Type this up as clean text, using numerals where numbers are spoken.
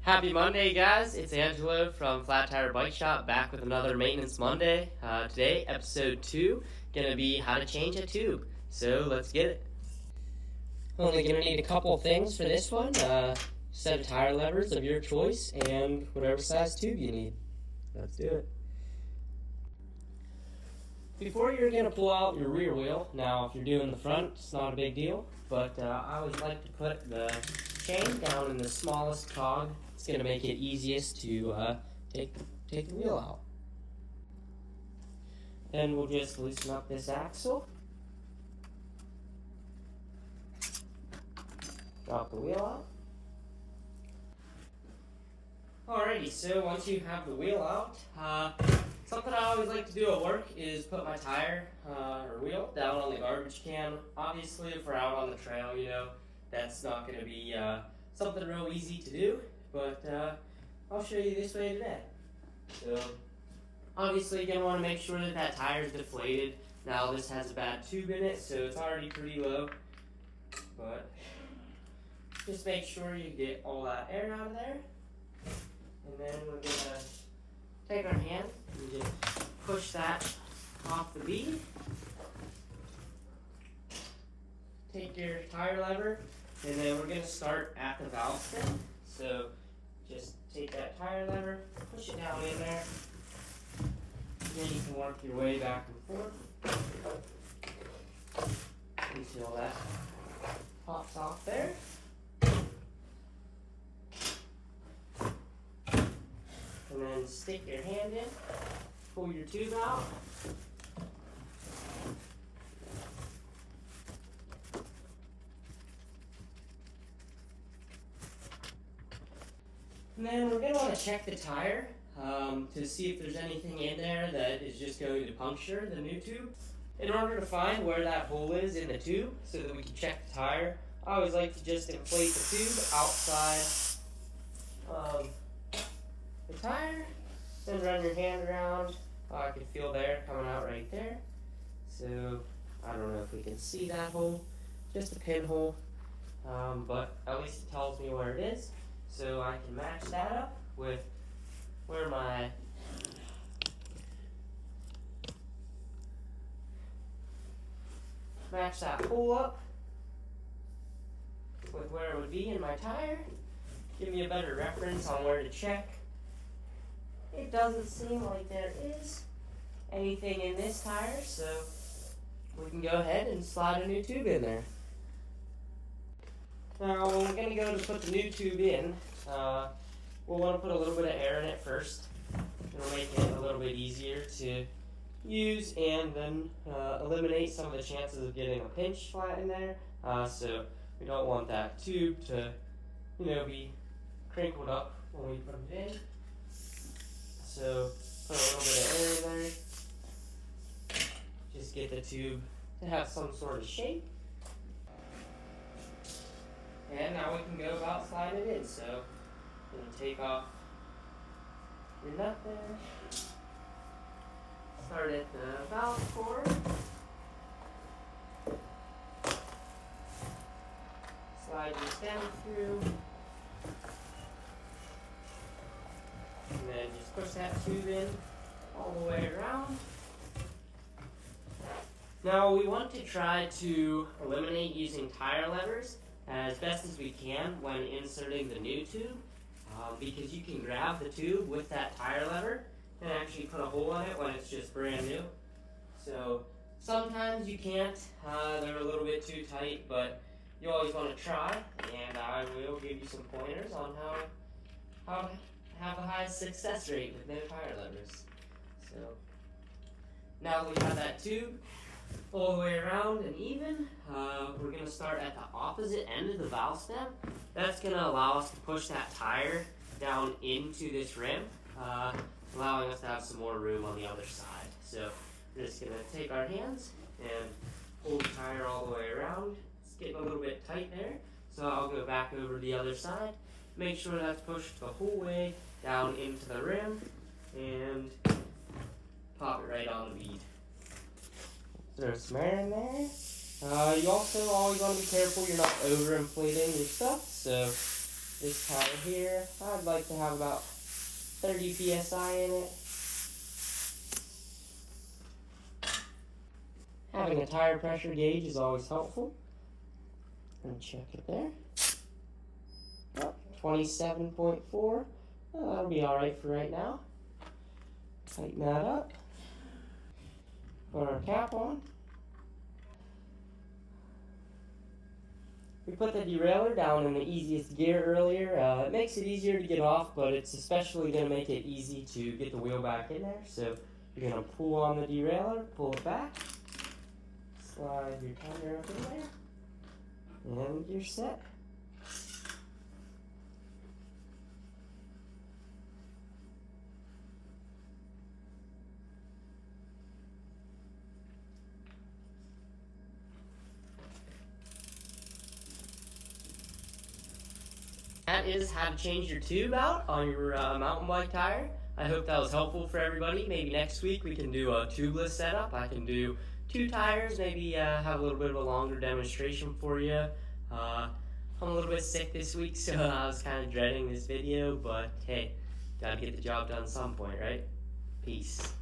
Happy Monday, guys. It's Angelo from Flat Tire Bike Shop, back with another Maintenance Monday. Today, episode 2, gonna be how to change a tube. So let's get it. Only gonna need a couple things for this one. Set of tire levers of your choice and whatever size tube you need. Let's do it. Before you're gonna pull out your rear wheel, now if you're doing the front, it's not a big deal, but I always like to put the chain down in the smallest cog. It's going to make it easiest to take the wheel out. Then we'll just loosen up this axle. Drop the wheel out. Alrighty, so once you have the wheel out, something I always like to do at work is put my tire or wheel down on the garbage can. Obviously, if we're out on the trail, that's not going to be something real easy to do, but I'll show you this way today. So, obviously you're going to want to make sure that tire is deflated. Now this has a bad tube in it, so it's already pretty low, but just make sure you get all that air out of there. And then we're going to take our hand and just push that off the bead. Take your tire lever, and then we're going to start at the valve stem. So just take that tire lever, push it down in there, and then you can work your way back and forth until that pops off there. And then stick your hand in, pull your tube out. And then we're going to want to check the tire to see if there's anything in there that is just going to puncture the new tube. In order to find where that hole is in the tube so that we can check the tire, I always like to just inflate the tube outside of the tire. Then run your hand around. I can feel the air coming out right there. So I don't know if we can see that hole, just a pinhole, but at least it tells me where it is. So I can match that up with where match that hole up with where it would be in my tire. Give me a better reference on where to check. It doesn't seem like there is anything in this tire, so we can go ahead and slide a new tube in there. Now, when we're going to go to put the new tube in, we'll want to put a little bit of air in it first. It'll make it a little bit easier to use and then eliminate some of the chances of getting a pinch flat in there. So we don't want that tube to, be crinkled up when we put it in. So put a little bit of air in there. Just get the tube to have some sort of shape. And now we can go about sliding it in. So, I'm going to take off your nut there. Start at the valve cord. Slide your stem through. And then just push that tube in all the way around. Now we want to try to eliminate using tire levers as best as we can when inserting the new tube, because you can grab the tube with that tire lever and actually put a hole in it when it's just brand new. So sometimes you can't, they're a little bit too tight, but you always want to try, and I will give you some pointers on how to have the highest success rate with no tire levers. So now that we have that tube all the way around and even, we're going to start at the opposite end of the valve stem. That's going to allow us to push that tire down into this rim, allowing us to have some more room on the other side. So we're just going to take our hands and pull the tire all the way around. It's getting a little bit tight there, so I'll go back over to the other side. Make sure that's pushed the whole way down into the rim and pop it right on the bead. There's some air in there. You also always want to be careful you're not overinflating your stuff, so this tire here. I'd like to have about 30 psi in it. Having a tire pressure gauge is always helpful. And check it there. Oh, 27.4. Well, that'll be alright for right now. Tighten that up. Put our cap on. We put the derailleur down in the easiest gear earlier. It makes it easier to get off, but it's especially going to make it easy to get the wheel back in there. So you're going to pull on the derailleur, pull it back, slide your tire up in there, and you're set. That is how to change your tube out on your mountain bike tire. I hope that was helpful for everybody. Maybe next week we can do a tubeless setup. I can do 2 tires, maybe have a little bit of a longer demonstration for you. I'm a little bit sick this week, so I was kind of dreading this video, but hey, gotta get the job done at some point, right? Peace.